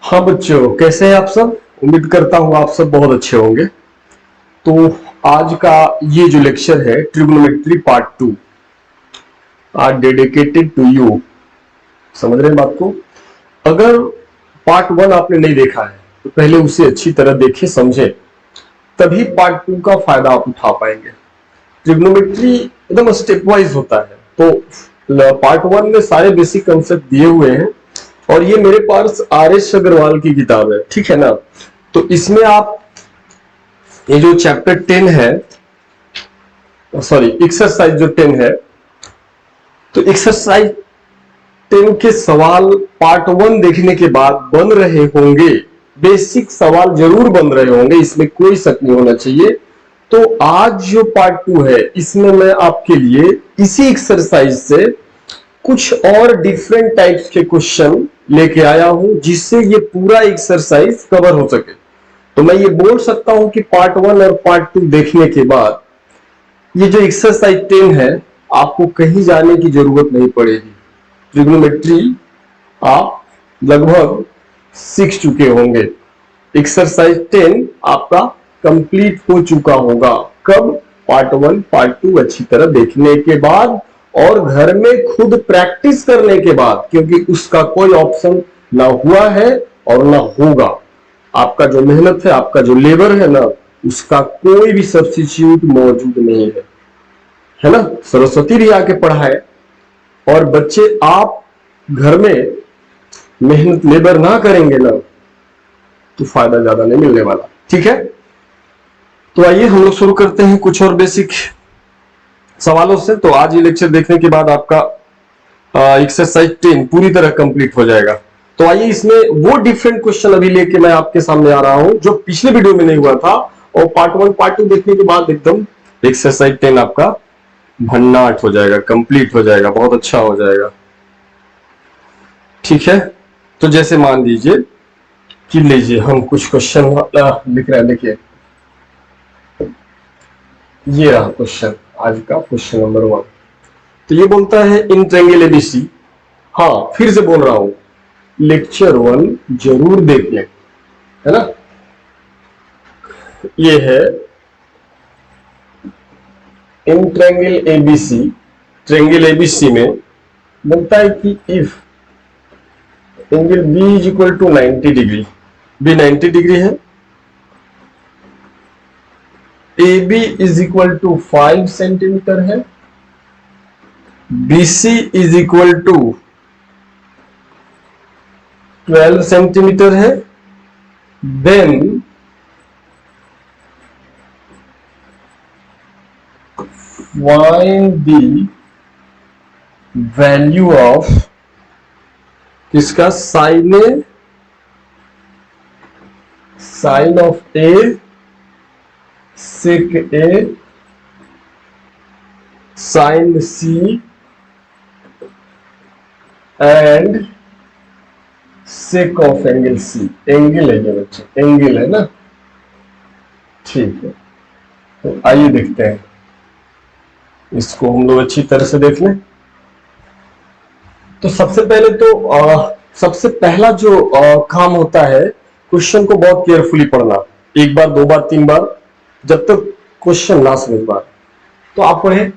हाँ बच्चों, कैसे हैं आप सब। उम्मीद करता हूँ आप सब बहुत अच्छे होंगे। तो आज का ये जो लेक्चर है trigonometry part 2 are dedicated to you. समझ रहे हैं बात को। अगर पार्ट 1 आपने नहीं देखा है तो पहले उसे अच्छी तरह देखें, समझें, तभी पार्ट 2 का फायदा आप उठा पाएंगे। ट्रिग्नोमेट्री एकदम स्टेप वाइज होता है। तो पार्ट 1 में सारे बेसिक कंसेप्ट दिए हुए हैं और ये मेरे पास आर.एस. अग्रवाल की किताब है, ठीक है ना। तो इसमें आप ये जो चैप्टर 10 है, सॉरी एक्सरसाइज जो 10 है, तो एक्सरसाइज 10 के सवाल पार्ट 1 देखने के बाद बन रहे होंगे। बेसिक सवाल जरूर बन रहे होंगे, इसमें कोई शक नहीं होना चाहिए। तो आज जो पार्ट 2 है इसमें मैं आपके लिए इसी एक्सरसाइज से कुछ और डिफरेंट टाइप्स के क्वेश्चन लेके आया हूं, जिससे ये पूरा एक्सरसाइज कवर हो सके। तो मैं ये बोल सकता हूं कि पार्ट 1 और पार्ट 2 देखने के बाद ये जो एक्सरसाइज 10 है आपको कहीं जाने की जरूरत नहीं पड़ेगी। ट्रिग्नोमेट्री आप लगभग सीख चुके होंगे। एक्सरसाइज 10 आपका कंप्लीट हो चुका होगा। कब? पार्ट 1 पार्ट 2 अच्छी तरह देखने के बाद और घर में खुद प्रैक्टिस करने के बाद, क्योंकि उसका कोई ऑप्शन ना हुआ है और ना होगा। आपका जो मेहनत है, आपका जो लेबर है ना, उसका कोई भी सब्स्टिट्यूट मौजूद नहीं है ना। सरस्वती भी आके पढ़ाए और बच्चे आप घर में मेहनत लेबर ना करेंगे ना तो फायदा ज्यादा नहीं मिलने वाला, ठीक है। तो आइए हम लोग शुरू करते हैं कुछ और बेसिक सवालों से। तो आज ये लेक्चर देखने के बाद आपका एक्सरसाइज 10 पूरी तरह कंप्लीट हो जाएगा। तो आइए इसमें वो डिफरेंट क्वेश्चन अभी लेके मैं आपके सामने आ रहा हूं जो पिछले वीडियो में नहीं हुआ था, और पार्ट 1 पार्ट 2 देखने के बाद एकदम एक्सरसाइज 10 आपका भन्नाट हो जाएगा, कंप्लीट हो जाएगा, बहुत अच्छा हो जाएगा, ठीक है। तो जैसे मान लीजिए कि लीजिए हम कुछ क्वेश्चन लिख रहे हैं। देखिए ये रहा क्वेश्चन, आज का क्वेश्चन नंबर 1। तो ये बोलता है इन ट्रायंगल एबीसी, हाँ फिर से बोल रहा हूं, लेक्चर 1 जरूर देखें, है ना। ये है in triangle ABC. Triangle ABC में बोलता है कि if angle B is equal to 90 degree, B 90 degree है, A B is equal to 5 centimetre है, B C is equal to 12 centimetre है, then find the value of किसका, sine A, sine of A, sec A, sine C and sec of angle C. Angle है ये बच्चे, angle है ना, ठीक है। तो आइए देखते हैं, इसको हम लोग अच्छी तरह से देख लें। तो सबसे पहले तो सबसे पहला जो काम होता है, क्वेश्चन को बहुत केयरफुली पढ़ना, एक बार, दो बार, तीन बार, जब तक क्वेश्चन ना समझ पाए। तो आप पढ़े,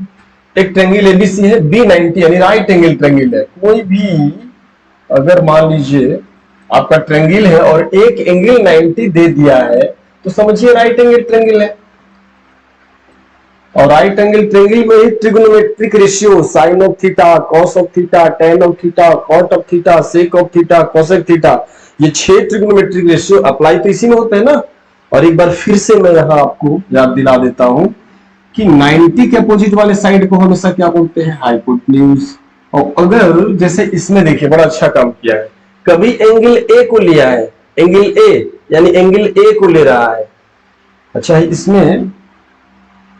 एक ट्रायंगल एबीसी है, बी 90 यानी राइट एंगल ट्रायंगल है। कोई भी अगर मान लीजिए आपका ट्रायंगल है और एक एंगल 90 दे दिया है तो समझिए राइट एंगल ट्रायंगल है। और राइट एंगल ट्रायंगल में ही trigonometric ratio sine of theta, cos of theta, tan of theta, cot of theta, sec of theta, cosec theta, ये 6 ट्रिग्नोमेट्रिक रेशियो अप्लाई तो इसी में होते हैं ना। और एक बार फिर से मैं यहां आपको याद दिला देता हूं कि 90 के अपोजिट वाले साइड को हमेशा क्या बोलते हैं, हाइपोटेन्यूज। और अगर जैसे इसमें देखिए बड़ा अच्छा काम किया है, कभी एंगल ए को लिया है, एंगल ए यानी एंगल ए को ले रहा है, अच्छा इसमें,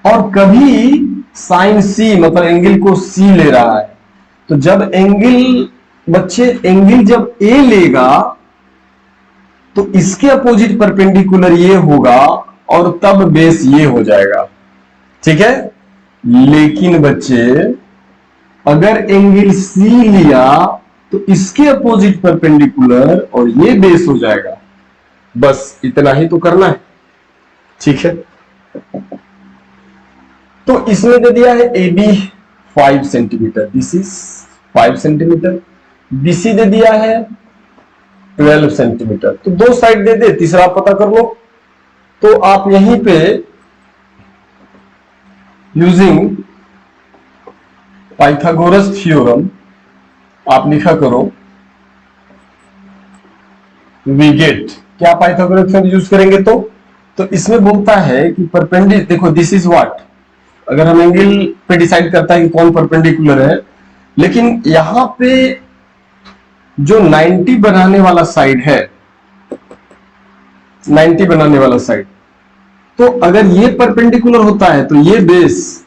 और कभी साइन सी मतलब एंगल को सी ले रहा है। तो जब एंगल बच्चे एंगल जब ए लेगा तो इसके अपोजिट परपेंडिकुलर ये होगा और तब बेस ये हो जाएगा, ठीक है। लेकिन बच्चे अगर एंगल सी लिया तो इसके अपोजिट परपेंडिकुलर और ये बेस हो जाएगा। बस इतना ही तो करना है, ठीक है। तो इसमें दे दिया है A B 5 centimetre, this is 5 centimetre, BC दे दिया है 12 सेंटीमीटर। तो दो साइड दे दे, तीसरा पता कर लो। तो आप यहीं पे यूजिंग पाइथागोरस थ्योरम आप लिखा करो, वी गेट, क्या पाइथागोरस थ्योरम यूज करेंगे तो इसमें बोलता है कि परपेंडिकुलर, देखो दिस इज व्हाट, अगर हम एंगल पे डिसाइड करता है कि कौन परपेंडिकुलर है, लेकिन यहां पे जो 90 बनाने वाला साइड है, 90 बनाने वाला साइड, तो अगर ये परपेंडिकुलर होता है तो ये बेस,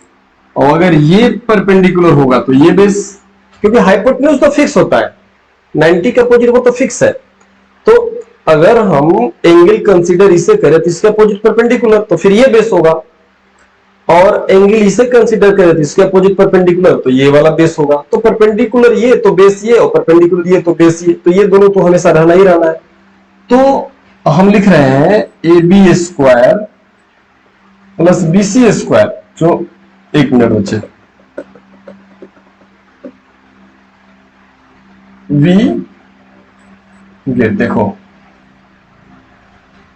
और अगर ये परपेंडिकुलर होगा तो ये बेस, क्योंकि हाइपोटेन्यूज तो फिक्स होता है, 90 के अपोजिट वो तो फिक्स है। तो अगर हम एंगल कंसीडर इसे करें तो इसके अपोजिट परपेंडिकुलर, तो फिर ये बेस होगा, और एंगल इसे कंसीडर करें तो इसके अपोजिट परपेंडिकुलर, तो ये वाला बेस होगा। तो परपेंडिकुलर ये तो बेस ये, और परपेंडिकुलर ये तो बेस ये, तो ये दोनों तो हमेशा रहना ही रहना है। तो हम लिख रहे हैं A B square plus B C square, जो एक मिनट बचे, वी गेट, देखो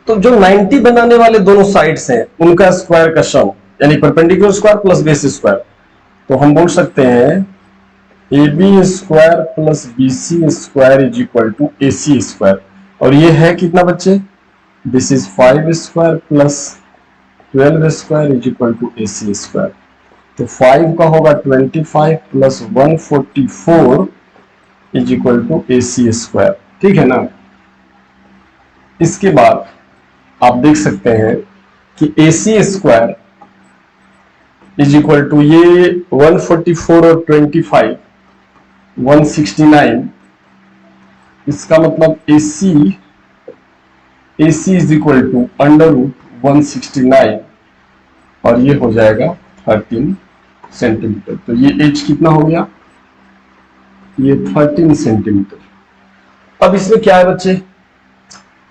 तो जो 90 बनाने वाले दोनों साइड्स हैं उनका स्क्वायर का सम, यानी perpendicular square plus base square, तो हम बोल सकते हैं A B square plus B C square is equal to A C square. और ये है कितना बच्चे, this is 5 square plus 12 square is equal to A C square. तो 5 का होगा 25 plus 144 is equal to A C square, ठीक है ना। इसके बाद आप देख सकते हैं कि A C square is equal to ये 144 और 25 169, इसका मतलब AC is equal to under root 169, और ये हो जाएगा 13 सेंटीमीटर। तो ये एच कितना हो गया, ये 13 सेंटीमीटर। अब इसमें क्या है बच्चे,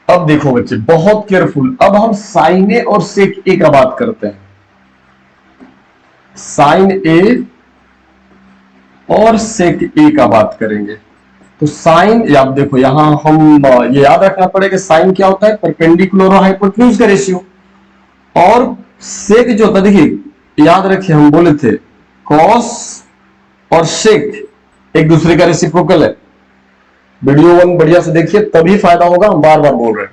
अब देखो बच्चे बहुत केयरफुल, अब हम साइन ए और सेक ए का बात करते हैं। साइन ए और सेक ए का बात करेंगे। तो साइन, या आप देखो यहां हम ये याद रखना पड़ेगा, साइन क्या होता है, परपेंडिकुलर और हाइपोटेन्यूज का रेशियो, और सेक जो होता है, देखिए याद रखिए हम बोले थे कॉस और सेक एक दूसरे का रेसिप्रोकल है। वीडियो 1 बढ़िया से देखिए तभी फायदा होगा, हम बार बार बोल रहे हैं।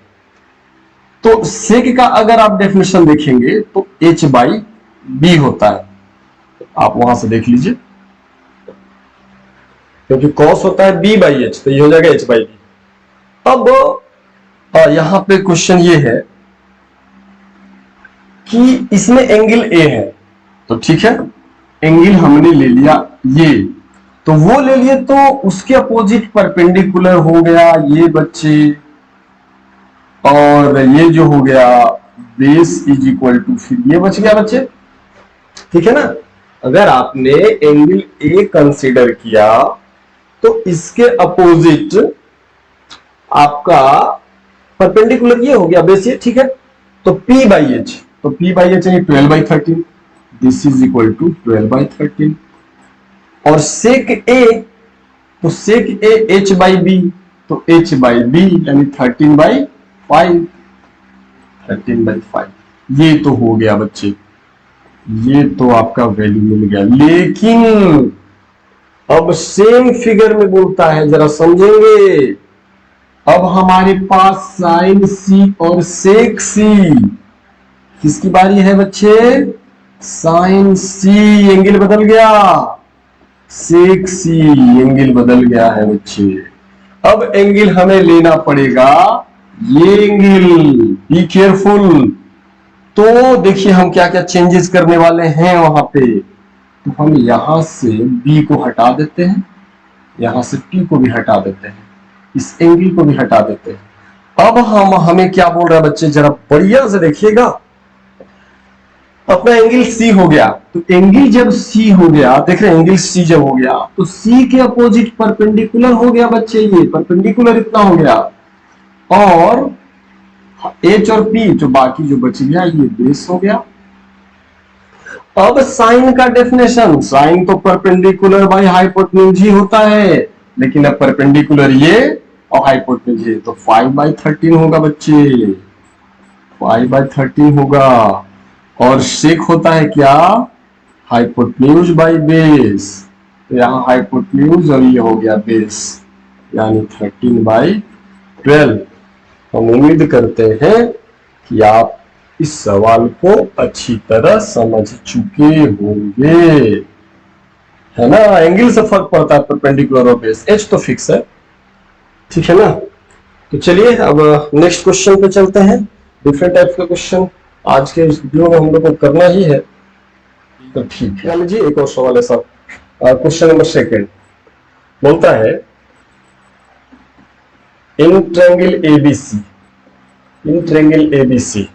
तो सेक का अगर आप डेफिनेशन देखेंगे तो h बाई बी होता है, आप वहां से देख लीजिए, क्योंकि कॉस होता है b बाई एच, तो ये हो जाएगा h बाई बी। अब यहां पे क्वेश्चन ये है कि इसमें एंगल a है, तो ठीक है, एंगल हमने ले लिया ये, तो वो ले लिए, तो उसके अपोजिट परपेंडिकुलर हो गया ये बच्चे, और ये जो हो गया बेस इज इक्वल टू, फिर ये बच गया बच्चे, ठीक है ना। अगर आपने एंगल ए कंसीडर किया तो इसके अपोजिट आपका परपेंडिकुलर ये हो गया बेस ये, ठीक है। तो P बाई एच, तो P बाई एच है 12/13, दिस इज इक्वल टू 12/13, और सेक ए, तो सेक ए h बाई बी, तो h बाई बी यानी 13/5, 13/5, ये तो हो गया बच्चे, ये तो आपका वैल्यू मिल गया। लेकिन अब सेम फिगर में बोलता है, जरा समझेंगे। अब हमारे पास साइन सी और सेक सी, किसकी बारी है बच्चे, साइन सी एंगल बदल गया, सेक सी एंगल बदल गया है बच्चे। अब एंगल हमें लेना पड़ेगा ये एंगल, बी केयरफुल। तो देखिए हम क्या क्या चेंजेस करने वाले हैं वहां पे। तो हम यहां से B को हटा देते हैं, यहां से P को भी हटा देते हैं, इस एंगल को भी हटा देते हैं। अब हमें क्या बोल रहा है बच्चे, जरा बढ़िया से देखिएगा। अपना एंगल सी हो गया, तो एंगल जब सी हो गया, देख रहे हैं एंगल सी जब हो गया तो सी के अपोजिट परपेंडिकुलर हो गया बच्चे, ये परपेंडिकुलर इतना हो गया, और एच और पी जो बाकी जो बच गया ये बेस हो गया। अब साइन का डेफिनेशन, साइन तो परपेंडिकुलर बाय हाइपोटेन्यूज ही होता है, लेकिन अब परपेंडिकुलर ये और हाइपोटेन्यूज ये, तो 5/13 होगा बच्चे, 5/13 होगा। और सेक होता है क्या, हाइपोटेन्यूज बाय बेस, तो यहाँ हाइपोटेन्यूज और ये हो गया बेस, यानी 13/12। हम उम्मीद करते हैं कि आप इस सवाल को अच्छी तरह समझ चुके होंगे, है ना। एंगल से फर्क पड़ता है परपेंडिकुलर और बेस, एच तो फिक्स है, ठीक है ना। तो चलिए अब नेक्स्ट क्वेश्चन पे चलते हैं। डिफरेंट टाइप का क्वेश्चन आज के इस वीडियो में हम लोग को करना ही है, तो ठीक है। जी एक और सवाल है सर, क्वेश्चन नंबर 2 बोलता है in triangle ABC, in triangle ABC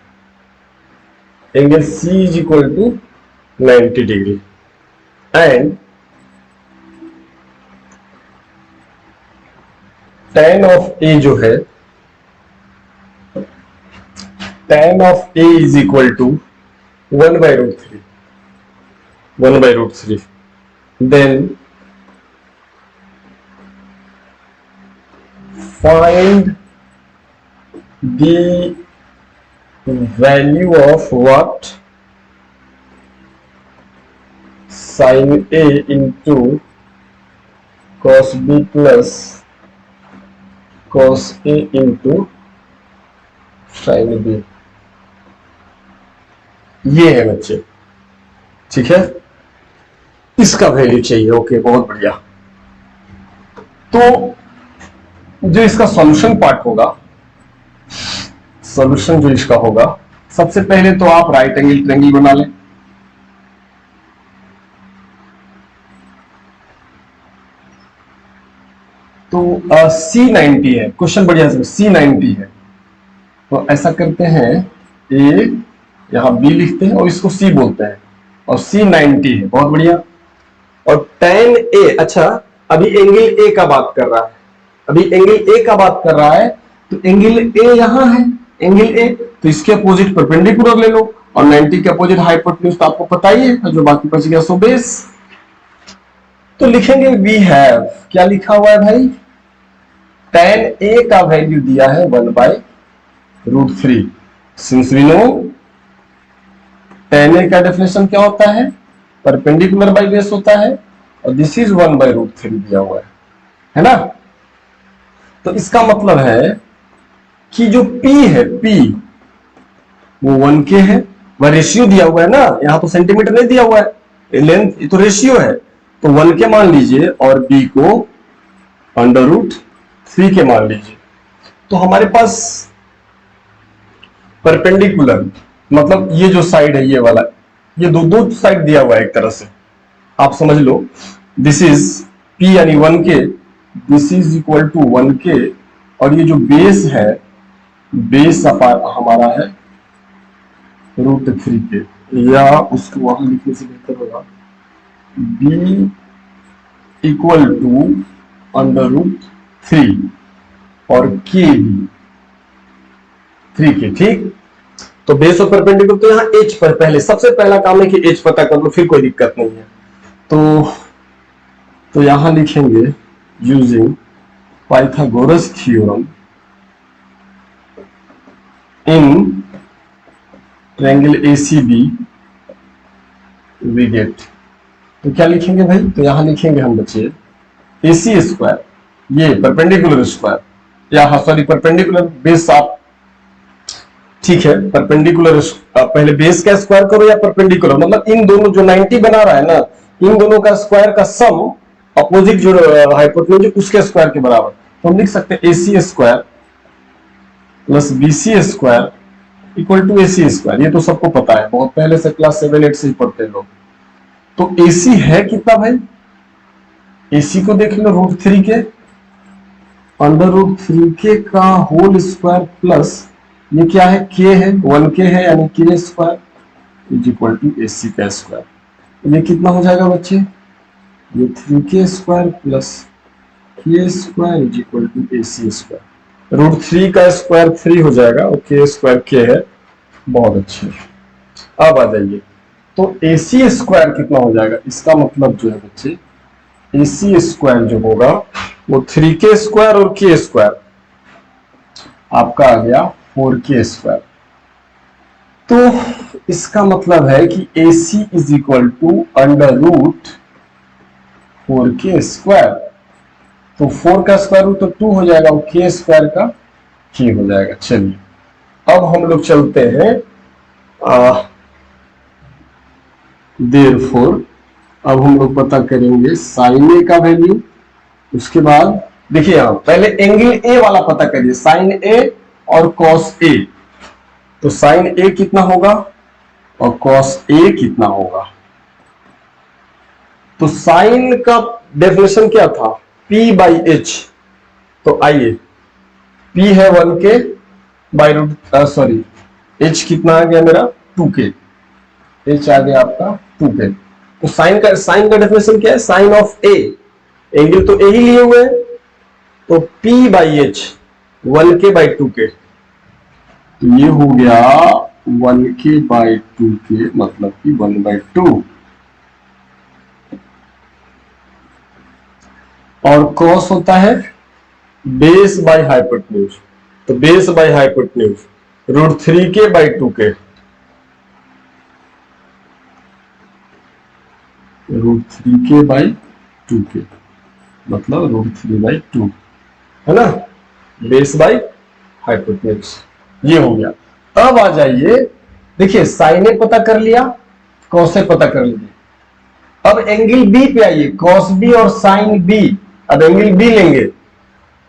angle C is equal to 90 degree and tan of A जो है, tan of A is equal to 1/√3, 1/√3, then find the value of what, sin A into cos B plus cos A into sin B, ये है बच्चे, ठीक है। इसका value चाहिए, okay बहुत बढ़िया। तो जो इसका सॉल्यूशन पार्ट होगा, सॉल्यूशन जो इसका होगा, सबसे पहले तो आप राइट एंगल ट्रायंगल बना लें, तो C90 है, क्वेश्चन बढ़िया से C90 है, तो ऐसा करते हैं A यहां B लिखते हैं और इसको C बोलते हैं, और C90 है, बहुत बढ़िया। और tan A, अच्छा अभी एंगल A का बात कर रहा है, अभी एंगल A का बात कर रहा है, तो एंगल A यहां है, एंगल A, तो इसके अपोजिट परपेंडिकुलर ले लो, और 90 के अपोजिट हाइपोटेन्यूज तो आपको पता ही है, जो बाकी बच गया सो बेस। तो लिखेंगे वी हैव, क्या लिखा हुआ है भाई, tan A का वैल्यू दिया है 1/√3, since we know tan A का डेफिनेशन क्या होता है, परपेंडिकुलर बाय बेस होता है, और दिस इज 1/√3 दिया हुआ है ना। तो इसका मतलब है कि जो P है, P वो 1K है, वह रेशियो दिया हुआ है ना, यहां तो सेंटीमीटर नहीं दिया हुआ है, लेंथ तो रेशियो है, तो 1K मान लीजिए और B को √3 के मान लीजिए। तो हमारे पास परपेंडिकुलर मतलब ये जो साइड है, ये वाला, ये दो साइड दिया हुआ है एक तरह से, आप समझ लो, दिस इज P यानी 1K, this is equal to 1K, और ये जो बेस है, बेस हमारा है √3 के, या उसको वहां लिखने से बेहतर होगा B इक्वल टू √3 और K भी 3K, ठीक। तो बेस और परपेंडिकुलर, तो यहाँ H पर पहले सबसे पहला काम है कि H पता कर लो, फिर कोई दिक्कत नहीं है। तो यहां लिखेंगे using Pythagoras theorem in triangle ACB we get, तो क्या लिखेंगे भाई, तो यहां लिखेंगे हम बच्चे AC स्क्वायर, ये परपेंडिकुलर स्क्वायर, या हाँ सॉरी परपेंडिकुलर बेस, आप ठीक है परपेंडिकुलर, पहले बेस का स्क्वायर करो या परपेंडिकुलर, मतलब इन दोनों जो 90 बना रहा है ना, इन दोनों का स्क्वायर का सम अपोजिट जो हाइपोटेन्यूज उसके स्क्वायर के बराबर, तो हम लिख सकते हैं AC square plus BC square equal to AC square. ये तो सबको पता है, बहुत पहले से क्लास 7-8 से ही पढ़ते हैं लोग। तो AC है कितना भाई, AC को देख लो √3 के, √3K का होल स्क्वायर प्लस ये क्या है, K है, 1K है, यानी K square is equal to AC का स्क्वायर। ये कितना हो जाएगा बच्चे, ये 3k square plus k square is equal to AC square. Root 3 का स्क्वायर 3 हो जाएगा और k स्क्वायर k है। बहुत अच्छे। अब आ जाइए, तो AC स्क्वायर कितना हो जाएगा, इसका मतलब जो है बच्चे AC स्क्वायर जो होगा वो 3k स्क्वायर और k स्क्वायर आपका आ गया 4k स्क्वायर। तो इसका मतलब है कि AC is equal to under root 4k square. तो 4 का स्क्वायर रूट तो 2 हो जाएगा और k स्क्वायर का k हो जाएगा। चलिए अब हम लोग चलते हैं देयरफॉर अब हम लोग पता करेंगे साइन ए का वैल्यू। उसके बाद देखिए यहां पहले एंगल ए वाला पता करिए, साइन ए और कॉस ए। तो साइन ए कितना होगा और कॉस ए कितना होगा। तो साइन का डेफिनेशन क्या था, P बाई एच। तो आइए, P है 1k by root sorry h कितना आ गया मेरा 2k, h आ गया आपका 2k। तो साइन का डेफिनेशन क्या है, साइन ऑफ ए, एंगल तो ए ही लिए हुए हैं, तो P by H 1k by 2k। तो ये हो गया 1k बाई 2k मतलब कि 1/2। और कॉस होता है बेस बाई हाइपोटेन्यूज। तो base by hypotenuse root 3k by 2k, root 3k by 2k मतलब रूट 3/2 है ना, बेस बाई हाइपोटेन्यूज। ये हो गया। अब आ जाइए, देखिए साइन ए पता कर लिया, कॉस ए पता कर लिया। अब एंगल बी पे आइए, कॉस बी और साइन बी। अब एंगल बी लेंगे,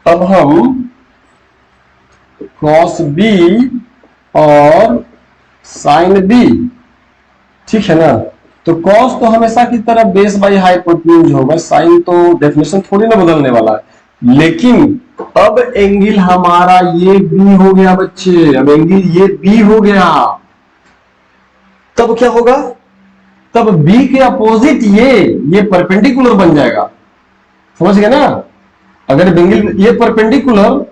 अब हम कॉस बी और साइन बी, ठीक है ना। तो कॉस तो हमेशा की तरह बेस बाई हाइपोटेन्यूज होगा, साइन तो डेफिनेशन थोड़ी ना बदलने वाला है। लेकिन अब एंगल हमारा ये बी हो गया बच्चे, अब एंगल ये बी हो गया, तब क्या होगा, तब बी के अपोजिट ये परपेंडिकुलर बन जाएगा, समझ गए ना। अगर एंगल ये परपेंडिकुलर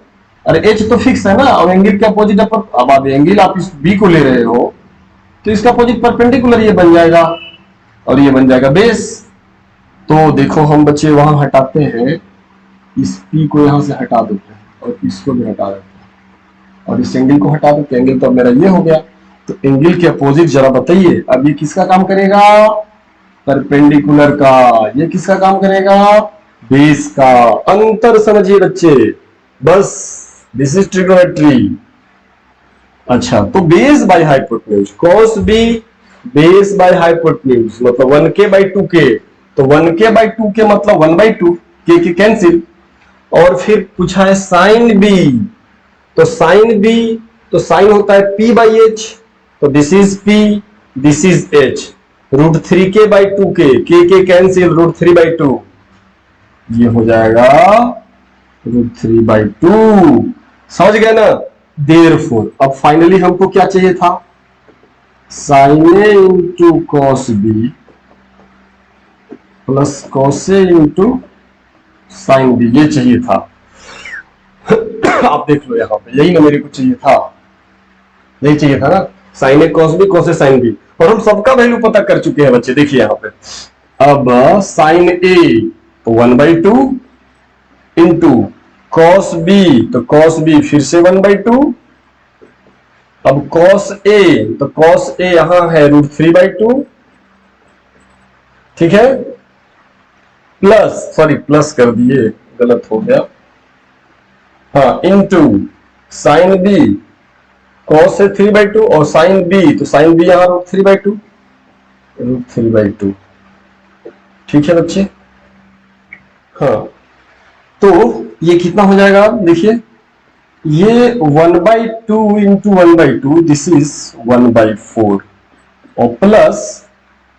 और एच तो फिक्स है ना, और एंगल के अपोजिट अब आप एंगल आप इस बी को ले रहे हो तो इसका अपोजिट परपेंडिकुलर ये बन जाएगा और ये बन जाएगा बेस। तो देखो हम बच्चे वहां हटाते हैं, इस पी को यहां से हटा देते हैं और इसको भी हटा देते हैं और इस एंगल को हटा देते हैं। एंगल तो मेरा ये हो गया। तो एंगल के अपोजिट जरा बताइए, अब ये किसका काम करेगा, परपेंडिकुलर का। ये किसका काम करेगा, बेस का। अंतर समझिए बच्चे, बस दिस इज ट्रिग्नोमेट्री। अच्छा, तो base by hypotenuse, cos B base by hypotenuse मतलब 1k बाई 2k। तो 1k बाई 2k मतलब 1/2, के कैंसिल। और फिर पूछा है साइन बी, तो साइन बी तो साइन होता है P बाई एच, तो this is P, this is H, root 3k by 2k, के कैंसिल, रूट 3/2, ये हो जाएगा रूट 3/2। समझ गए ना। देयरफॉर अब फाइनली हमको क्या चाहिए था, sine A into cos B plus cos A into sine B, ये चाहिए था। आप देख लो यहां पे, यही ना मेरे को चाहिए था, यही चाहिए था ना, sign A cos B cos A sine B. और हम सबका वैल्यू पता कर चुके हैं बच्चे, देखिए यहां पे। अब साइन ए तो 1/2 इंटू कॉस बी, तो कॉस बी फिर से 1/2। अब कॉस ए, तो कॉस ए यहां है रूट 3/2, ठीक है, प्लस सॉरी प्लस कर दिए, गलत हो गया, हाँ, into sine B, cos A 3/2 और साइन बी, तो साइन बी यहां रूट 3/2, रूट 3/2, ठीक है बच्चे। हाँ, तो ये कितना हो जाएगा, देखिए ये 1/2 इंटू 1/2, दिस इज 1/4 और प्लस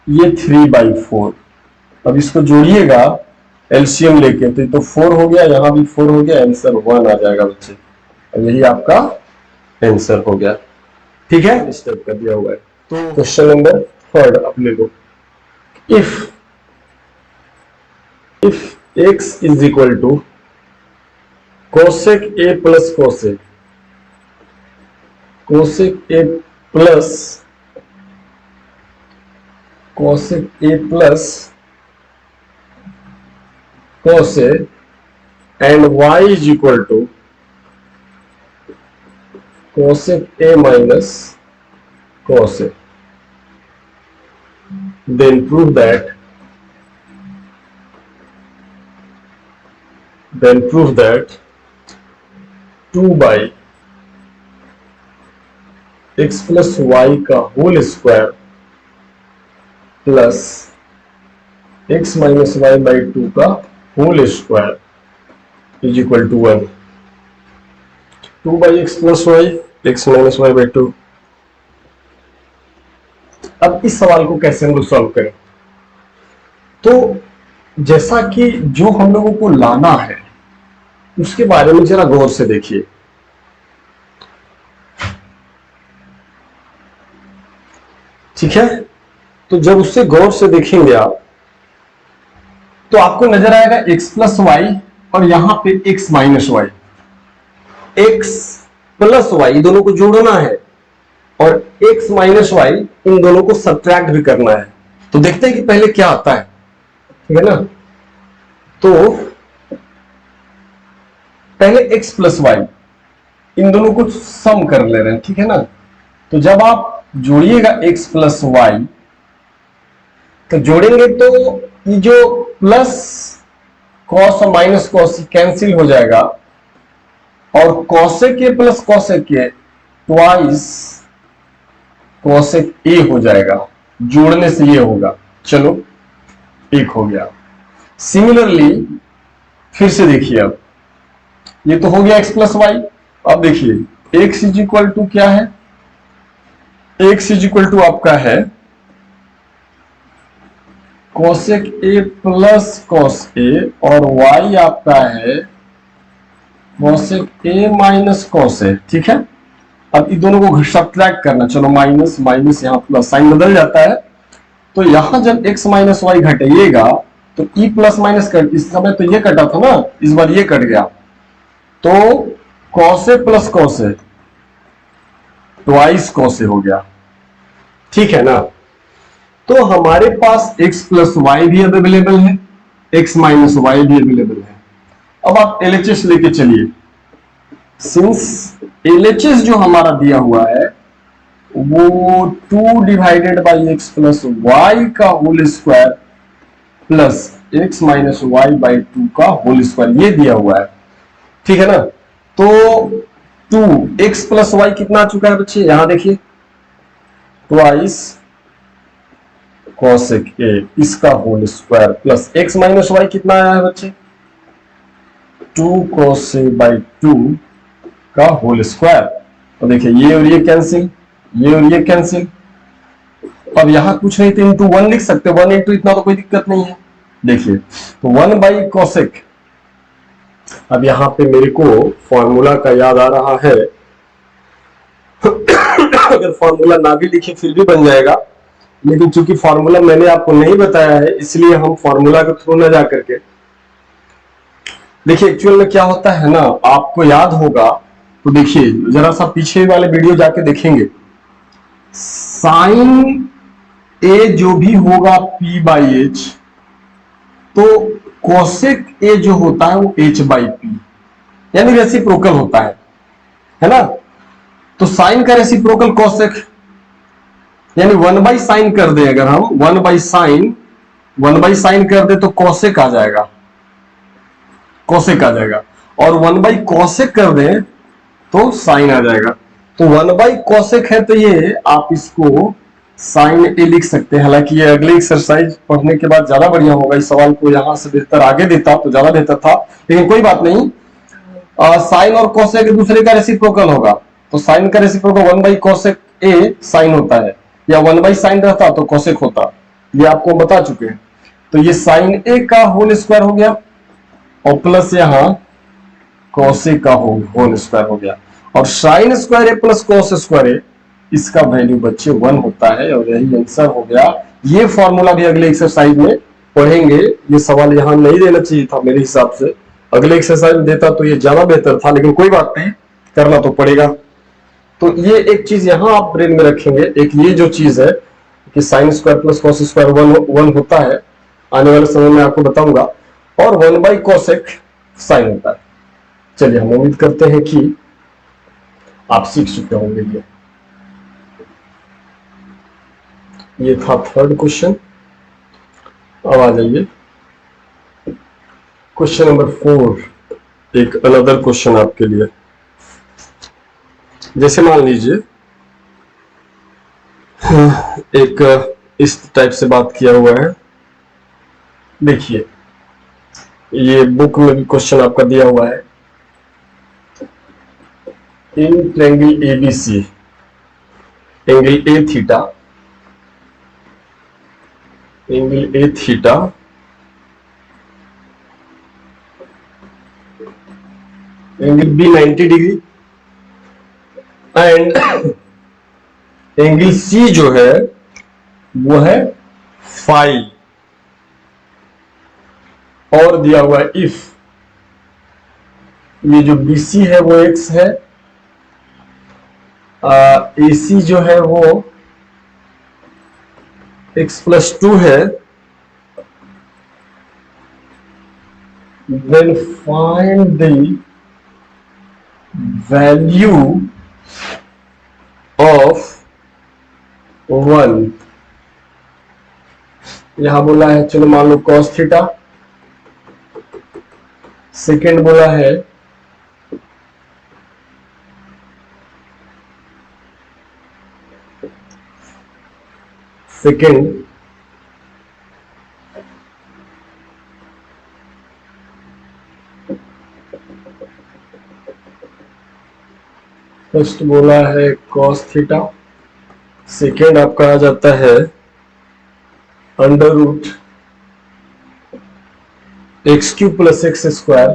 ये 3/4। अब इसको जोड़िएगा एलसीएम लेके, तो 4 हो गया, यहां भी 4 हो गया, आंसर 1 आ जाएगा बच्चे, और यही आपका आंसर हो गया। ठीक है, स्टेप कर दिया हुआ है। तो क्वेश्चन नंबर थर्ड आप ले लो। If x is equal to cosec a plus cosec a plus cosec a plus cosec and y is equal to cosec a minus cosec, then prove that 2 by x plus y का whole square plus x minus y by 2 का whole square is equal to 1। 2 by X plus Y, X minus Y by 2। अब इस सवाल को कैसे हम लोग solve करें? तो जैसा कि जो हम लोगों को लाना है उसके बारे में जरा गौर से देखिए। ठीक है, तो जब उससे गौर से देखेंगे आप तो आपको नजर आएगा x प्लस वाई और यहां पे x minus Y. x plus Y दोनों को जोड़ना है और x माइनस वाई इन दोनों को सब्ट्रैक्ट भी करना है। तो देखते हैं कि पहले क्या आता है, ठीक है ना। तो पहले x प्लस वाई इन दोनों को सम कर ले रहे हैं, ठीक है ना। तो जब आप जोड़िएगा x प्लस वाई तो जोड़ेंगे तो ये जो प्लस कॉस और माइनस कॉस कैंसिल हो जाएगा और कॉसेक ए प्लस कॉसेक ए ट्वाइस कॉसेक ए हो जाएगा। जोड़ने से ये होगा, चलो एक हो गया। सिमिलरली फिर से देखिए, अब ये तो हो गया x प्लस वाई। अब देखिए x इज इक्वल टू क्या है, x इज इक्वल टू आपका है कोसेक ए प्लस कॉस ए और y आपका है cosec A minus cos A, ठीक है। अब इन दोनों को सब्ट्रैक्ट करना, चलो माइनस माइनस यहाँ प्लस साइन बदल जाता है। तो यहां जब x माइनस वाई घटेगा तो e प्लस माइनस कट, इस समय तो ये कटा था ना, इस बार ये कट गया तो कॉसे प्लस कॉसे ट्वाइस कॉसे हो गया, ठीक है ना। तो हमारे पास x प्लस वाई भी अवेलेबल है, x माइनस वाई भी अवेलेबल है। अब आप LHS लेके चलिए। सिंस LHS जो हमारा दिया हुआ है वो 2 divided by X plus Y का whole square plus X minus Y by 2 का होल स्क्वायर ये दिया हुआ है, ठीक है ना। तो 2x प्लस वाई कितना आ चुका है बच्चे, यहां देखिए ट्वाइस कॉसेक ए इसका whole square plus x minus Y कितना आया है बच्चे 2 cos ए बाई 2 का होल स्क्वायर। तो देखिए ये और ये कैंसिल, ये और ये कैंसिल। अब यहां कुछ नहीं तो इंटू 1 लिख सकते, 1 इंटू इतना तो कोई दिक्कत नहीं है। देखिए तो 1 बाई कॉसेक। अब यहां पे मेरे को फॉर्मूला का याद आ रहा है अगर फॉर्मूला ना भी लिखे फिर भी बन जाएगा, लेकिन चूंकि फॉर्मूला मैंने आपको नहीं बताया है इसलिए हम फॉर्मूला के थ्रू ना जा करके देखिए एक्चुअल में क्या होता है ना, आपको याद होगा तो देखिए जरा सा पीछे वाले वीडियो जाके देखेंगे। साइन ए जो भी होगा p बाई एच, तो कोसेक ए जो होता है वो h बाई पी यानी रेसिप्रोकल होता है ना। तो साइन का रेसिप्रोकल कोसेक यानी 1 बाई साइन कर दे, अगर हम 1 बाई साइन कर दे तो कोसेक आ जाएगा, कोसेक आ जाएगा। और 1 बाई कोसेक कर दे तो साइन आ जाएगा। तो 1 बाई कोसेक है तो ये आप इसको साइन ए लिख सकते हैं। हालांकि ये अगले एक्सरसाइज पढ़ने के बाद ज्यादा बढ़िया होगा, इस सवाल को यहां से बेहतर आगे देता तो ज्यादा बेहतर था, लेकिन कोई बात नहीं। साइन और कोसेक एक दूसरे का रेसिप्रोकल होगा, तो साइन का reciprocal 1 by cosec A sine होता है, या 1 बाई साइन रहता तो कोसेक होता, ये आपको बता चुके हैं। तो ये साइन ए का होल स्क्वायर हो गया और प्लस यहां कोसेक का होल स्क्वायर हो गया। और साइन स्क्वायर ए प्लस कोस स्क्वायर ए इसका वैल्यू बच्चे 1 होता है और यही आंसर हो गया। ये फॉर्मूला भी अगले एक्सरसाइज में पढ़ेंगे। ये सवाल यहां नहीं देना चाहिए था मेरे हिसाब से, अगले एक्सरसाइज में देता तो ये ज्यादा बेहतर था, लेकिन कोई बात नहीं, करना तो पड़ेगा। तो ये एक चीज यहां आप ब्रेन में रखेंगे। एक ये जो चीज है कि sine square plus cos square 1 होता है, आने वाले समय में आपको बताऊंगा, और 1/cosec साइन होता है। चलिए, हम उम्मीद करते हैं कि आप सीख चुके होंगे। ये था थर्ड क्वेश्चन। अब आ जाइए क्वेश्चन नंबर 4, एक अनदर क्वेश्चन आपके लिए। जैसे मान लीजिए एक इस टाइप से बात किया हुआ है। देखिए, ये बुक में भी क्वेश्चन आपका दिया हुआ है। In triangle ABC, angle A theta, angle A theta angle B 90 degree and angle C जो है वो है फाई, और दिया हुआ है इफ ये जो बीसी है वो एक्स है, एसी जो है वो x+2 है, then find the value of 1। यहां बोला है, चलो मान लो cos थीटा, सेकेंड बोला है फर्स्ट बोला है cos थीटा, सेकेंड आपका आ जाता है √ x³ + x²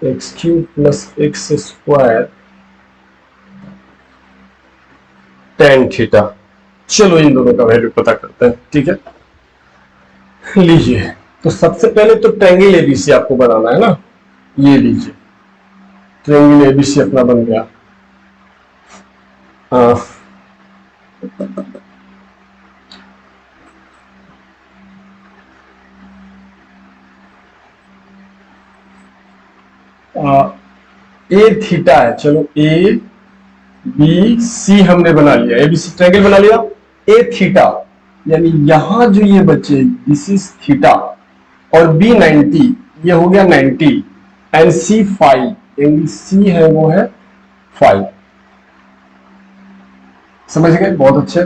x³ + x² tan theta. चलो इन दोनों का वैल्यू पता करते हैं, ठीक है। लीजिए, तो सबसे पहले तो ट्रायंगल एबीसी आपको बनाना है ना। ये लीजिए, ट्रायंगल एबीसी अपना बन गया। ए थीटा है, चलो ए बी सी हमने बना लिया, एबीसी ट्रायंगल बना लिया। ए थीटा यानी यहां जो ये बचे दिस इज थीटा, और बी 90, ये हो गया 90, and C phi, angle C है वो है 5। समझ गए, बहुत अच्छे,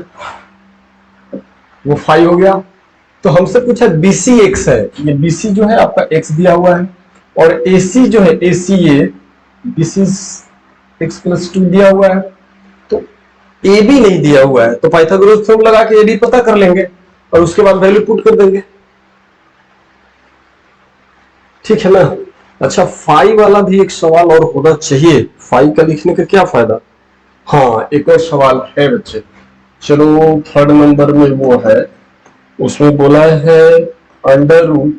वो 5 हो गया। तो हमसे पूछा बीसी एक्स है, ये बीसी जो है आपका एक्स दिया हुआ है, और एसी जो है एसी ये दिस इज x+2 दिया हुआ है। तो ए बी नहीं दिया हुआ है, तो पाइथागोरस थ्योरम लगा के ए बी पता कर लेंगे और उसके बाद वैल्यू पुट कर देंगे, ठीक है ना। अच्छा, फाई वाला भी एक सवाल और होना चाहिए, फाई का लिखने का क्या फायदा। हाँ, एक और सवाल है बच्चे, चलो थर्ड नंबर में वो है, उसमें बोला है √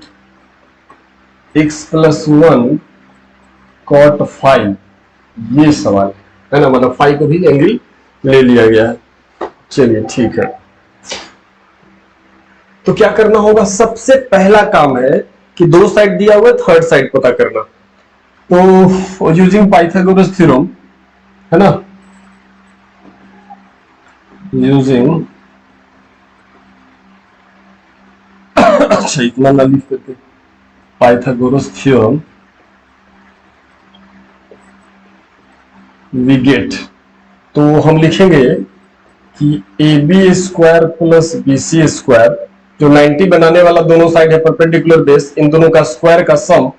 x+1 cot फाई, ये सवाल है ना, मतलब फाई को भी एंगल ले लिया गया है। चलिए ठीक है, तो क्या करना होगा, सबसे पहला काम है कि दो साइड दिया हुआ है, थर्ड साइड पता करना। तो यूजिंग पाइथागोरस थ्योरम है ना, यूजिंग अच्छा इतना ना लिख करके, पाइथागोरस थ्योरम वी गेट, तो हम लिखेंगे कि AB² + BC², जो 90 बनाने वाला दोनों साइड है परपेंडिकुलर बेस, इन दोनों का स्क्वायर का सम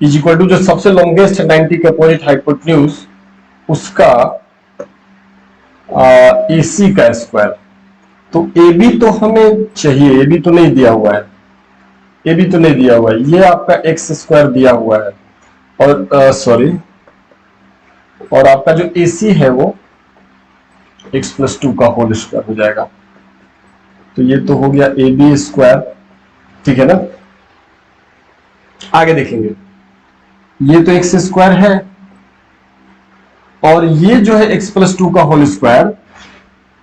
इज इक्वल टू जो सबसे लॉन्गेस्ट है 90 के अपोजिट हाइपोटेन्यूज उसका AC का स्क्वायर। तो AB तो हमें चाहिए, AB तो नहीं दिया हुआ है, AB तो नहीं दिया हुआ है, ये आपका x² दिया हुआ है, और सॉरी, और आपका जो AC है वो x प्लस 2 का होल स्क्वायर हो जाएगा। तो ये तो हो गया ए बी स्क्वायर, ठीक है ना। आगे देखेंगे, ये तो एक्स स्क्वायर है और ये जो है x प्लस 2 का होल स्क्वायर,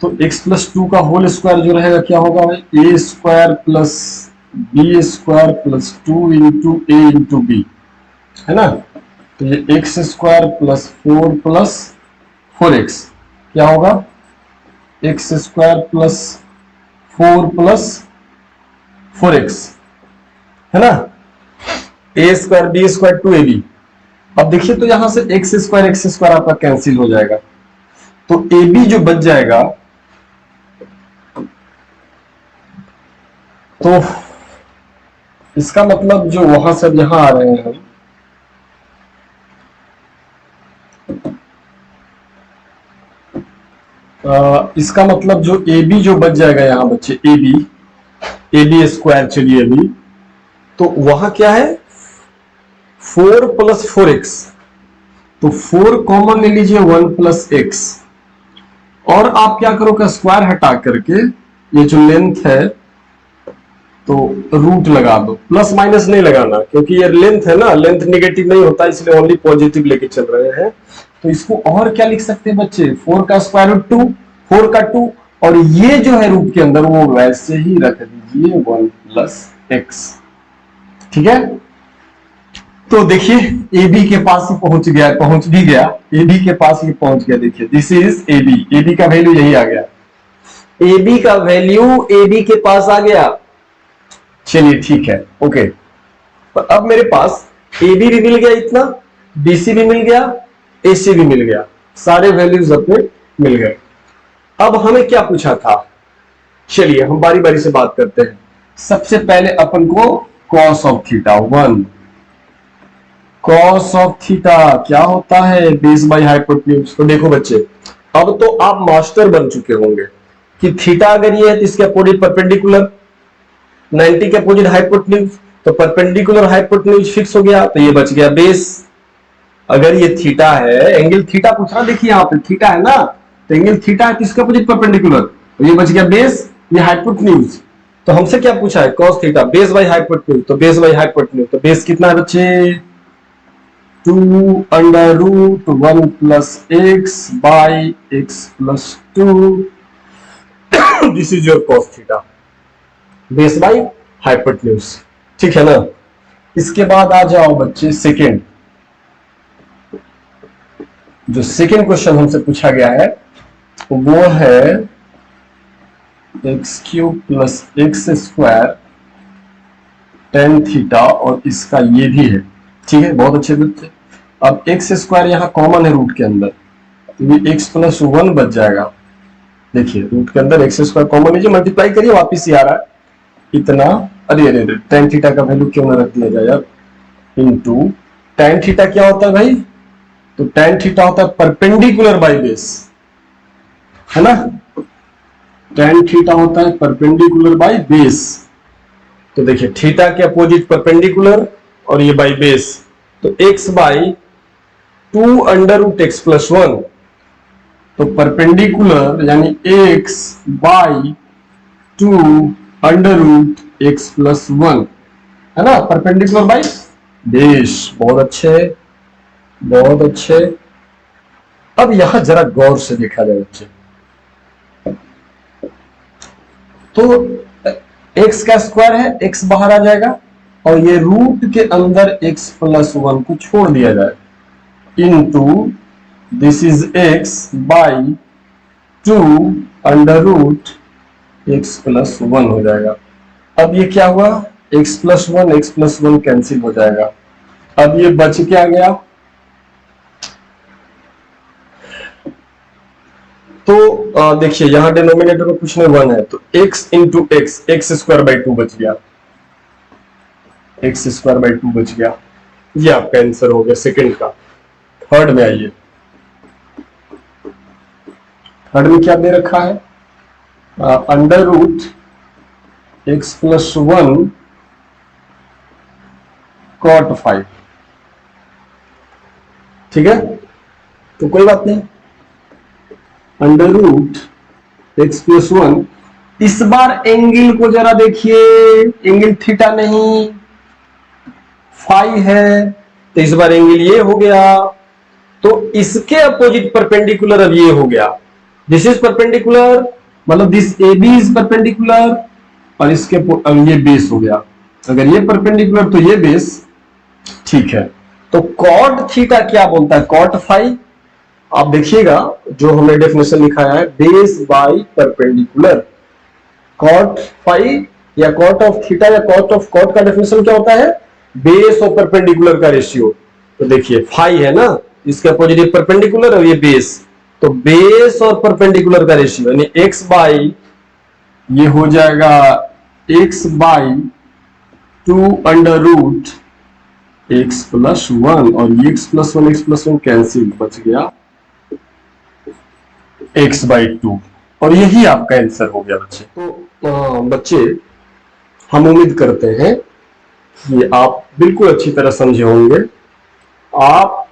तो x प्लस 2 का होल स्क्वायर जो रहेगा क्या होगा भाई, A square plus B square plus 2 into A into B, है ना। तो ये एक्स स्क्वायर प्लस 4 एक्स क्या होगा, एक्स स्क्वायर प्लस 4 एक्स, है ना। ए स्क्वायर बी स्क्वायर 2ab। अब देखिए तो यहां से एक्स स्क्वायर आपका कैंसिल हो जाएगा, तो ए बी जो बच जाएगा, तो इसका मतलब जो वहां से यहां आ रहे हैं हम, इसका मतलब जो ए बी जो बच जाएगा यहां बच्चे, ए बी स्क्वायर, चलिए अभी तो वहां क्या है 4 प्लस 4x, तो 4 कॉमन ले लीजिए 1 प्लस एक्स, और आप क्या करोगे स्क्वायर हटा करके ये जो लेंथ है तो रूट लगा दो, प्लस माइनस नहीं लगाना क्योंकि ये लेंथ है ना, लेंथ निगेटिव नहीं होता इसलिए ओनली पॉजिटिव लेके चल रहे हैं। तो इसको और क्या लिख सकते हैं बच्चे, 4 का स्क्वायर रूट 2, 4 का 2, और ये जो है रूट के अंदर वो वैसे ही रख दीजिए 1 प्लस एक्स, ठीक है। तो देखिए ए बी के पास ही पहुंच भी गया, ए बी के पास ही पहुंच गया। देखिए दिस इज ए बी का वैल्यू यही आ गया, ए बी का वैल्यू ए बी के पास आ गया। चलिए ठीक है, ओके। पर अब मेरे पास ए बी भी मिल गया इतना, बी सी भी मिल गया, ए सी भी मिल गया, सारे वैल्यूज अपने मिल गए। अब हमें क्या पूछा था, चलिए हम बारी बारी से बात करते हैं। सबसे पहले अपन को cos of theta 1, cos of theta क्या होता है, बेस बाई हाइपोटेन्यूज। तो देखो बच्चे, अब तो आप मास्टर बन चुके होंगे कि थीटा अगर ये है तो इसके अपोजिट परपेंडिकुलर, 90 के अपोजिट हाइपोटेन्यूज, तो परपेंडिकुलर हाइपोटेन्यूज फिक्स हो गया, तो ये बच गया बेस। अगर ये थीटा है, एंगल थीटा पूछ रहा, देखिए यहाँ पे थीटा है ना, तो एंगल थीटा है तो इसके अपोजिट परपेंडिकुलर, तो ये बच गया बेस, ये हाइपोटेन्यूज। तो हमसे क्या पूछा है, cos theta base by hypotenuse, तो बेस बाई हाइपोटेन्यूज, तो बेस कितना है बच्चे, 2 under root 1 plus X by X plus 2, this is your cos theta, base by hypotenuse, ठीक है ना। इसके बाद आ जाओ बच्चे सेकेंड, जो सेकेंड क्वेश्चन हमसे पूछा गया है वो है x cube plus x square tan theta, और इसका ये भी है, ठीक है, बहुत अच्छे बच्चे। अब एक्स स्क्वायर यहाँ कॉमन है रूट के अंदर, तो ये एक्स प्लस 1 बच जाएगा। देखिए रूट के अंदर एक्स स्क्वायर कॉमन लीजिए, मल्टीप्लाई करिए, वापिस ही आ रहा है इतना, अरे अरे अरे टेन थीटा का वैल्यू क्यों ना रख दिया जाए यार, इनटू टेन थीटा क्या होता है भाई, तो टेन थीटा होता है परपेंडिकुलर बाई बेस, है ना, टेन थीटा होता है परपेंडिकुलर बाई बेस। तो देखिए थीटा के अपोजिट परपेंडिकुलर और ये बाई बेस, तो x by 2 under root X plus 1, तो परपेंडिकुलर यानी x by 2 under root X plus 1, है ना, परपेंडिकुलर बाई बेस। बहुत अच्छे, बहुत अच्छे। अब यहां जरा गौर से देखा जाए बच्चे, तो x का स्क्वायर है, x बाहर आ जाएगा, और ये रूट के अंदर x प्लस 1 को छोड़ दिया जाए, into this is x by 2 under root X plus 1 हो जाएगा। अब ये क्या हुआ, x प्लस 1 कैंसिल हो जाएगा, अब ये बच क्या गया, तो देखिए यहां डिनोमिनेटर में कुछ नहीं 1 है, तो x into x square by 2 बच गया, एक्स स्क्वायर बाई 2 बच गया। ये आपका आंसर हो गया सेकंड का। थर्ड में आइए, थर्ड में क्या दे रखा है, under root X plus 1 cot 5, ठीक है, तो कोई बात नहीं, अंडर रूट x प्लस 1। इस बार एंगल को जरा देखिए, एंगल थीटा नहीं फाई है, तो इस बार एंगल ये हो गया, तो इसके अपोजिट परपेंडिकुलर अब ये हो गया। दिस इज परपेंडिकुलर, मतलब this A B is perpendicular, और इसके अब ये बेस हो गया। अगर ये परपेंडिकुलर तो ये बेस, ठीक है। तो कॉट थीटा क्या बोलता है, कॉट फाई। आप देखिएगा जो हमने डेफिनेशन लिखाया है, base by perpendicular. Cot phi या कॉट ऑफ थीटा या कॉट ऑफ कॉट का डेफिनेशन क्या होता है, बेस और परपेंडिकुलर का रेशियो। तो देखिए फाई है ना, इसके अपोजिट परपेंडिकुलर और ये बेस, तो बेस और परपेंडिकुलर का रेशियो यानी एक्स बाई, ये हो जाएगा X by 2 under root X plus 1, और ये एक्स प्लस 1 कैंसिल, बच गया एक्स बाई 2, और यही आपका आंसर हो गया बच्चे। तो बच्चे हम उम्मीद करते हैं कि आप बिल्कुल अच्छी तरह समझे होंगे। आप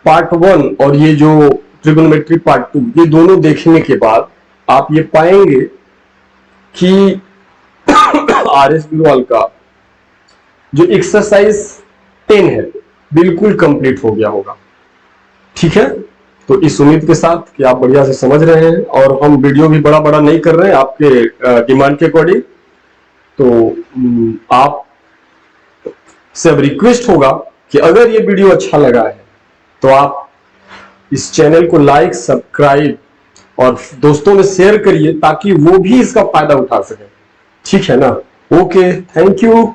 पार्ट 1 और ये जो ट्रिगोनोमेट्री पार्ट 2, ये दोनों देखने के बाद आप ये पाएंगे कि आर.एस. अग्रवाल का जो एक्सरसाइज 10 है बिल्कुल कंप्लीट हो गया होगा। ठीक है, तो इस उम्मीद के साथ कि आप बढ़िया से समझ रहे हैं, और हम वीडियो भी बड़ा बड़ा नहीं कर रहे हैं आपके डिमांड के अकॉर्डिंग। तो आप से अब रिक्वेस्ट होगा कि अगर ये वीडियो अच्छा लगा है तो आप इस चैनल को लाइक, सब्सक्राइब और दोस्तों में शेयर करिए, ताकि वो भी इसका फायदा उठा सके। ठीक है ना, ओके, थैंक यू।